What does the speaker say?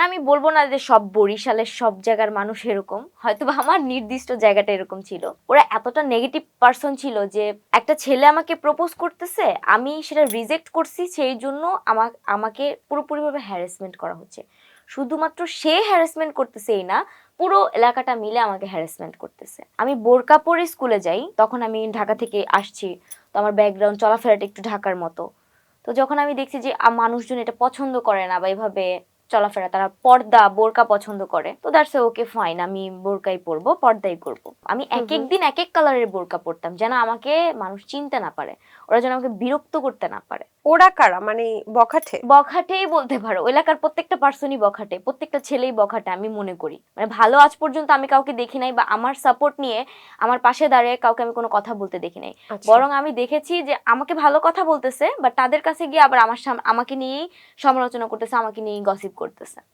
মানে আমি বলবো না যে সব বরিশালের সব জায়গার মানুষ এরকম, হয়তো বা আমার নির্দিষ্ট জায়গাটা এরকম ছিল। ওরা এতটা নেগেটিভ পার্সন ছিল যে একটা ছেলে আমাকে প্রপোজ করতেছে, আমি সেটা রিজেক্ট করছি, সেই জন্য আমাকে পুরোপুরিভাবে হ্যারাসমেন্ট করা হচ্ছে। শুধুমাত্র সে হ্যারাসমেন্ট করতেছে এই না, পুরো এলাকাটা মিলে আমাকে হ্যারাসমেন্ট করতেছে। আমি বোরকা পরে স্কুলে যাই, তখন আমি ঢাকা থেকে আসছি, তো আমার ব্যাকগ্রাউন্ড চলাফেরাটা একটু ঢাকার মতো। তো যখন আমি দেখছি যে মানুষজন এটা পছন্দ করে না বা এভাবে চলাফেরা, তারা পর্দা বোরকা পছন্দ করে, তো দ্যাটস ওকে ফাইন, আমি বোরকাই পরবো, পর্দাই করব। আমি হুম এক এক হুম। দিন এক এক কালারের বোরকা পরতাম, যেন আমাকে মানুষ চিনতে না পারে, ওরা যেন আমাকে বিরক্ত করতে না পারে। ওরা কারা, মানে বখাটে? বখাটেই বলতে পারো, এলাকার প্রত্যেকটা পার্সনই বখাটে, প্রত্যেকটা ছেলেই বখাটে আমি মনে করি। মানে ভালো আজ পর্যন্ত আমি কাউকে দেখি নাই, বা আমার সাপোর্ট নিয়ে আমার পাশে দাঁড়িয়ে কাউকে আমি কোনো কথা বলতে দেখি নাই। আচ্ছা। বরং আমি দেখেছি যে আমাকে ভালো কথা বলতেছে, বাট তাদের কাছে গিয়ে আবার আমাকে নিয়েই সমালোচনা করতেছে, আমাকে নিয়েই গসিপ করতেছে।